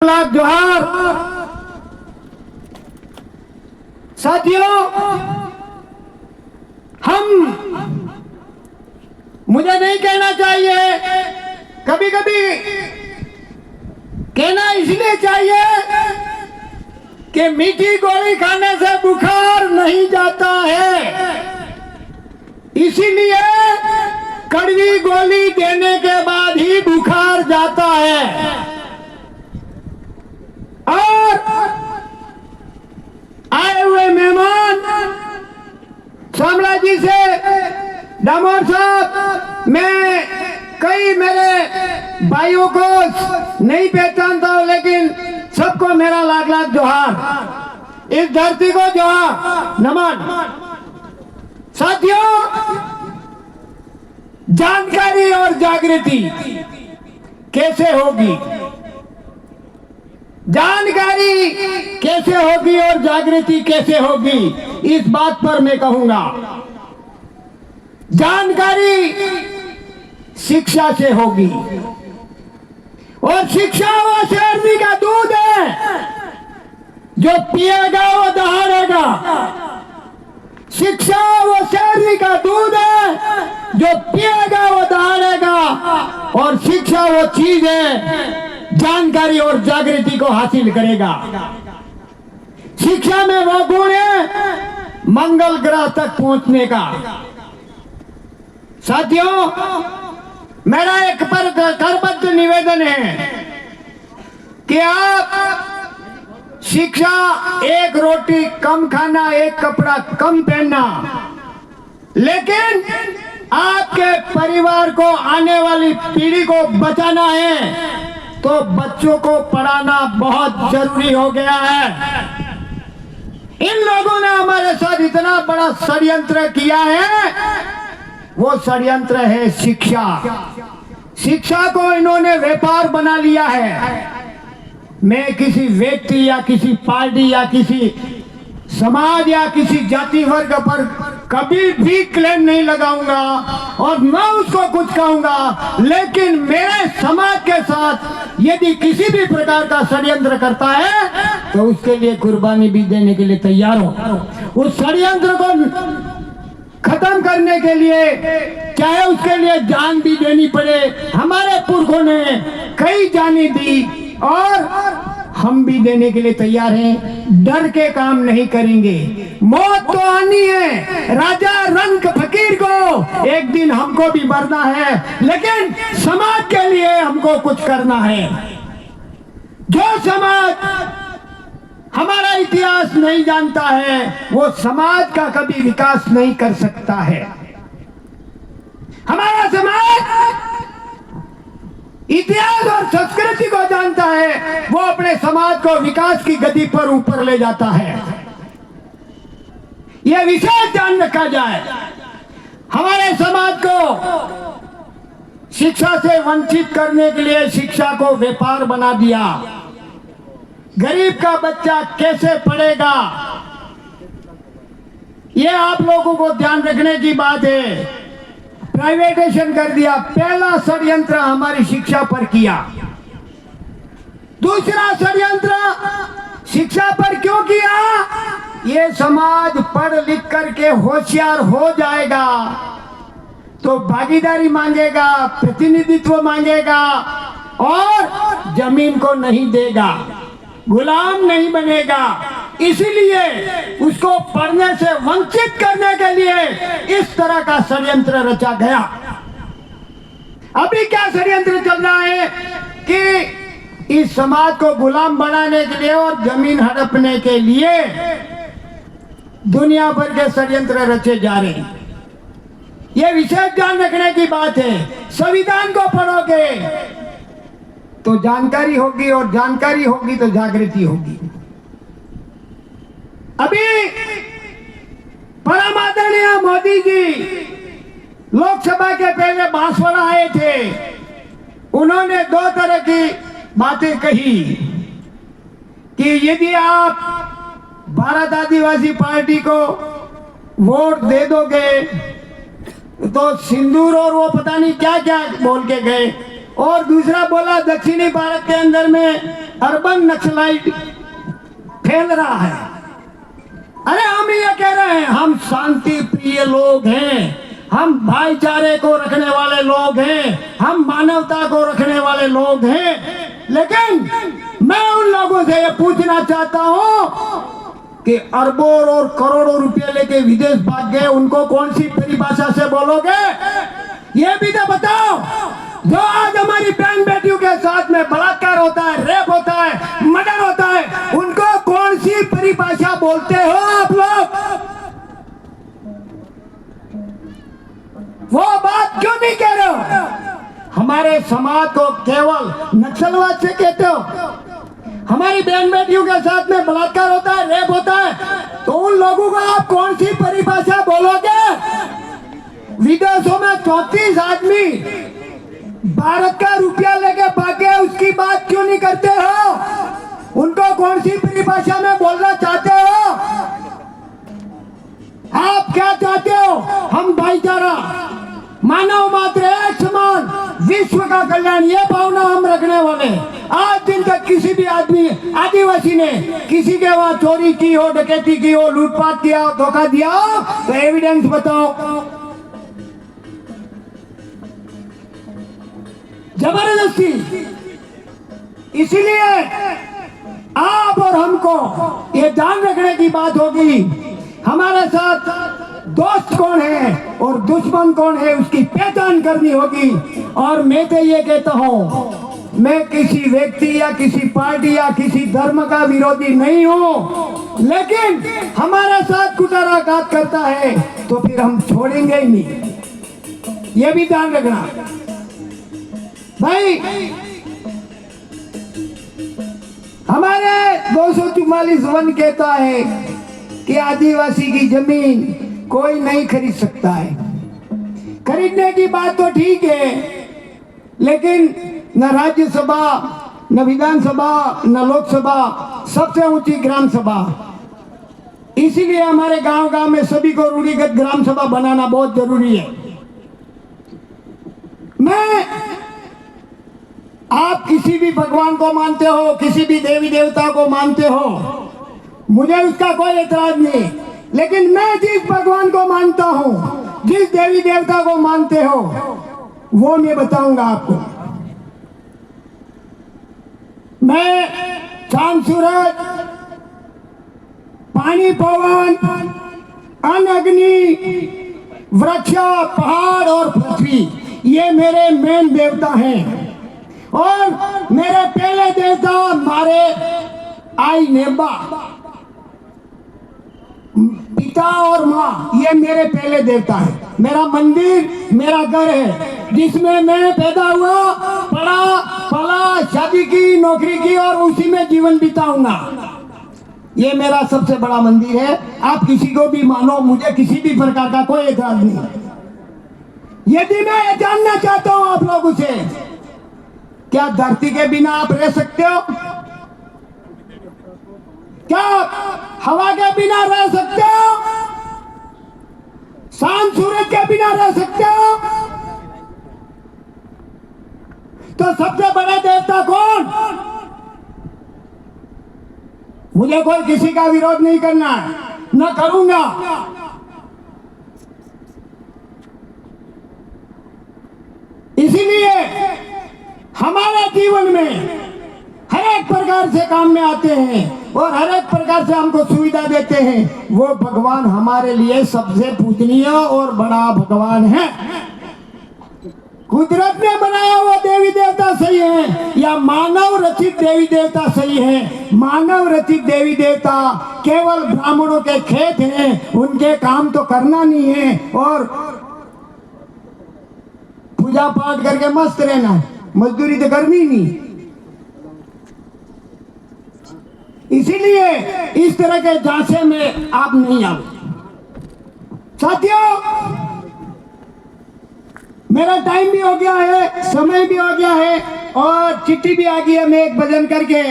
लाख जोहार। साथियों, मुझे नहीं कहना चाहिए, कभी कभी कहना इसलिए चाहिए कि मीठी गोली खाने से बुखार नहीं जाता है, इसीलिए कड़वी गोली देने के बाद ही बुखार जाता है। और आए हुए मेहमान शामला जी से, डामोर साहब, मैं कई मेरे भाइयों को नहीं पहचानता हूं, लेकिन सबको मेरा लाख लाख जोहार, इस धरती को जोहार, नमन। साथियों, जानकारी और जागृति कैसे होगी, जानकारी कैसे होगी और जागृति कैसे होगी, इस बात पर मैं कहूंगा। जानकारी शिक्षा से होगी, और शिक्षा वो शेरनी का दूध है, जो पिएगा वो दहाड़ेगा। शिक्षा वो शेरनी का दूध है, जो पिएगा वो दहाड़ेगा। और शिक्षा वो चीज है, जानकारी और जागृति को हासिल करेगा। शिक्षा में वो गुण है मंगल ग्रह तक पहुंचने का। साथियों, मेरा एक पर करबद्ध निवेदन है कि आप शिक्षा, एक रोटी कम खाना, एक कपड़ा कम पहनना, लेकिन आपके परिवार को, आने वाली पीढ़ी को बचाना है तो बच्चों को पढ़ाना बहुत जरूरी हो गया है। इन लोगों ने हमारे साथ इतना बड़ा षड्यंत्र किया है, वो षड्यंत्र है शिक्षा। शिक्षा को इन्होंने व्यापार बना लिया है। मैं किसी व्यक्ति या किसी पार्टी या किसी समाज या किसी जाति वर्ग पर कभी भी क्लेम नहीं लगाऊंगा और न उसको कुछ कहूंगा, लेकिन मेरे समाज के साथ यदि किसी भी प्रकार का षड्यंत्र करता है तो उसके लिए कुर्बानी भी देने के लिए तैयार हो। उस षड्यंत्र को खत्म करने के लिए चाहे उसके लिए जान भी देनी पड़े। हमारे पुरखों ने कई जाने दी और हम भी देने के लिए तैयार हैं। डर के काम नहीं करेंगे। मौत तो आनी है, राजा रंग फकीर को एक दिन हमको भी मरना है, लेकिन समाज के लिए हमको कुछ करना है। जो समाज हमारा इतिहास नहीं जानता है वो समाज का कभी विकास नहीं कर सकता है। हमारा समाज इतिहास और संस्कृति को जानता है, वो अपने समाज को विकास की गति पर ऊपर ले जाता है। यह विशेष ध्यान रखा जाए। हमारे समाज को शिक्षा से वंचित करने के लिए शिक्षा को व्यापार बना दिया। गरीब का बच्चा कैसे पढ़ेगा, यह आप लोगों को ध्यान रखने की बात है। प्राइवेटाइजेशन कर दिया, पहला षड्यंत्र हमारी शिक्षा पर किया। दूसरा षड्यंत्र शिक्षा पर क्यों किया? ये समाज पढ़ लिख करके होशियार हो जाएगा तो भागीदारी मांगेगा, प्रतिनिधित्व मांगेगा और जमीन को नहीं देगा, गुलाम नहीं बनेगा। इसलिए उसको पढ़ने से वंचित करने के लिए इस तरह का षड्यंत्र रचा गया। अभी क्या षड्यंत्र चल रहा है कि इस समाज को गुलाम बनाने के लिए और जमीन हड़पने के लिए दुनिया भर के षड्यंत्र रचे जा रहे हैं। यह विशेष ध्यान रखने की बात है। संविधान को पढ़ोगे तो जानकारी होगी और जानकारी होगी तो जागृति होगी। अभी परम आदरणीय मोदी जी लोकसभा के पहले बांसवाड़ा आए थे। उन्होंने दो तरह की बातें कही कि यदि आप भारत आदिवासी पार्टी को वोट दे दोगे तो सिंदूर और वो पता नहीं क्या क्या बोल के गए और दूसरा बोला दक्षिणी भारत के अंदर में अर्बन नक्सलाइट फैल रहा है। अरे हम ये कह रहे हैं हम शांति प्रिय लोग हैं, हम भाईचारे को रखने वाले लोग हैं, हम मानवता को रखने वाले लोग हैं। लेकिन मैं उन लोगों से ये पूछना चाहता हूं कि अरबों और करोड़ों रुपए लेके विदेश भाग गए, उनको कौन सी परिभाषा से बोलोगे? ये भी तो बताओ। जो आज हमारी बहन बेटियों के साथ में बलात्कार होता है, रेप होता है, मर्डर होता है, उनको कौन सी परिभाषा बोलते हो आप लोग? वो बात क्यों नहीं कह रहे हो? हमारे समाज को केवल नक्सलवाद से कहते हो। हमारी बहन बेटियों के साथ में बलात्कार होता है, रेप होता है, तो उन लोगों को आप कौन सी परिभाषा बोलोगे? विदेशों में 34 आदमी भारत का रुपया लेके भागे, उसकी बात क्यों नहीं करते हो? उनको कौन सी परिभाषा में बोलना चाहते हो? आप क्या चाहते हो? हम भाईचारा, मानव मात्र एक समान, विश्व का कल्याण, ये भावना हम रखने वाले। आज दिन तक किसी भी आदमी आदिवासी ने किसी के वहां चोरी की हो, डकैती की हो, लूटपाट किया हो, धोखा दिया हो, तो एविडेंस बताओ। जबरदस्ती। इसीलिए आप और हमको ये ध्यान रखने की बात होगी, हमारे साथ दोस्त कौन है और दुश्मन कौन है, उसकी पहचान करनी होगी। और मैं तो ये कहता हूं, मैं किसी व्यक्ति या किसी पार्टी या किसी धर्म का विरोधी नहीं हूं, लेकिन हमारे साथ कुटाराघात करता है तो फिर हम छोड़ेंगे ही नहीं। ये भी ध्यान रखना भाई। हमारे 244 वन कहता है कि आदिवासी की जमीन कोई नहीं खरीद सकता है। खरीदने की बात तो ठीक है, लेकिन न राज्यसभा, न विधानसभा, न लोकसभा, सबसे ऊंची ग्राम सभा। इसीलिए हमारे गांव-गांव में सभी को रूढ़िगत ग्राम सभा बनाना बहुत जरूरी है। मैं आप किसी भी भगवान को मानते हो, किसी भी देवी देवता को मानते हो, मुझे उसका कोई एतराज नहीं, लेकिन मैं जिस भगवान को मानता हूं, जिस देवी देवता को मानते हो, वो मैं बताऊंगा आपको। मैं चांद सूरज, पानी पवन, अन्न अग्नि, वृक्ष, पहाड़ और पृथ्वी, ये मेरे मेन देवता हैं। और मेरे पहले देवता मारे आई नेबा, पिता और माँ, ये मेरे पहले देवता है। मेरा मंदिर मेरा घर है, जिसमें मैं पैदा हुआ, पढ़ा, पला, शादी की, नौकरी की और उसी में जीवन बिताऊंगा। ये मेरा सबसे बड़ा मंदिर है। आप किसी को भी मानो, मुझे किसी भी प्रकार का कोई एतराज नहीं। यदि मैं ये जानना चाहता हूं आप लोगों से, क्या धरती के बिना आप रह सकते हो? क्या हवा के बिना रह सकते हो? चांद सूरज के बिना रह सकते हो? तो सबसे बड़ा देवता कौन? मुझे कोई किसी का विरोध नहीं करना है, न करूंगा। इसीलिए हमारे जीवन में हर एक प्रकार से काम में आते हैं और हर एक प्रकार से हमको सुविधा देते हैं। वो भगवान हमारे लिए सबसे पूजनीय और बड़ा भगवान है। कुदरत ने बनाया हुआ देवी देवता सही है या मानव रचित देवी देवता सही है? मानव रचित देवी देवता केवल ब्राह्मणों के खेत हैं, उनके काम तो करना नहीं है और पूजा पाठ करके मस्त रहना, मजदूरी तो करनी नहीं। इसीलिए इस तरह के झांसे में आप नहीं आओ। साथियों, मेरा टाइम भी हो गया है, समय भी हो गया है और चिट्ठी भी आ गई है। मैं एक भजन करके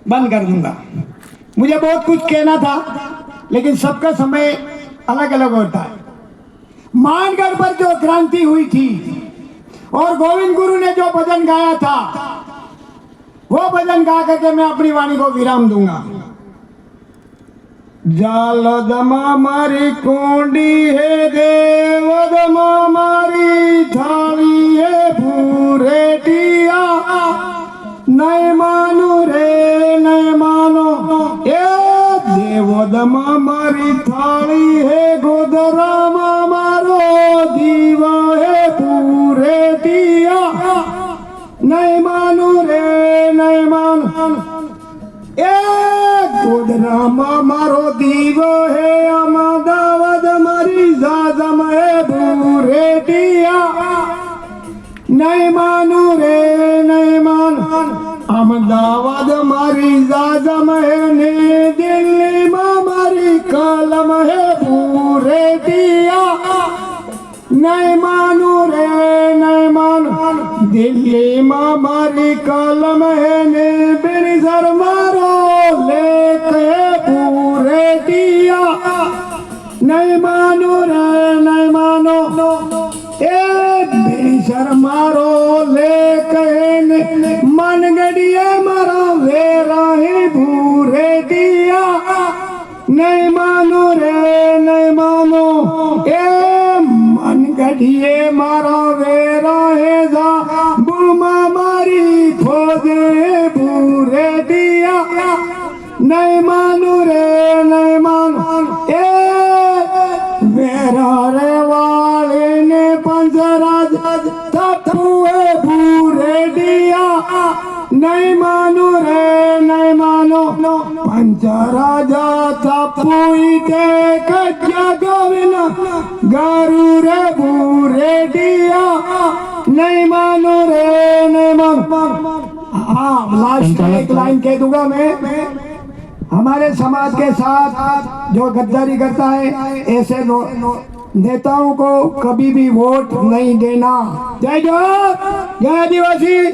बंद कर दूंगा। मुझे बहुत कुछ कहना था, लेकिन सबका समय अलग अलग होता है। मानगढ़ पर जो क्रांति हुई थी और गोविंद गुरु ने जो भजन गाया था वो भजन गा करके मैं अपनी वाणी को विराम दूंगा। जालदमा मारी कोंडी है देवदमा मारी थाली है भूरेटिया, नहीं मानो रे नहीं मानो ए देवदमा मारी थाली है गोदरामा मारो दीवा है भूरेटिया, नहीं मानो रे नहीं मानो ए गोदरामा मारो दीवो है अमदावद मरी जाजम है भूरेटिया, नहीं मानो रे नहीं मानो अहमदाबाद मारी जाजम है ने दिल्ली में मारी कलम है भूरेटिया, नहीं मानो रे नहीं मानो दिल्ली में मारी कलम है ने बिरसर मारो लेके भूरेटिया, नहीं मानो रे नहीं मानो ए बिरसर मारो लेके मन गड़िया मारो वेरा है भूरेटिया, नहीं मानो रे नहीं मानो ए मन गढ़िए मारा वेरा है जा बुमा मारी खोजे भूरेटिया, नहीं मानो रे नहीं मानो ए वेरा रे वाले ने पंजराज तपुए भूरेटिया, नहीं मानो रे नहीं मानो पंचराजा तपुई के कच्चा गोविना गारू रे भूरेटिया, नहीं मानो रे नहीं मानो। हाँ लास्ट एक लाइन कह दूंगा मैं, हमारे समाज के साथ जो गद्दारी करता है ऐसे नेताओं को कभी भी वोट नहीं देना। जय जवान जय आदिवासी।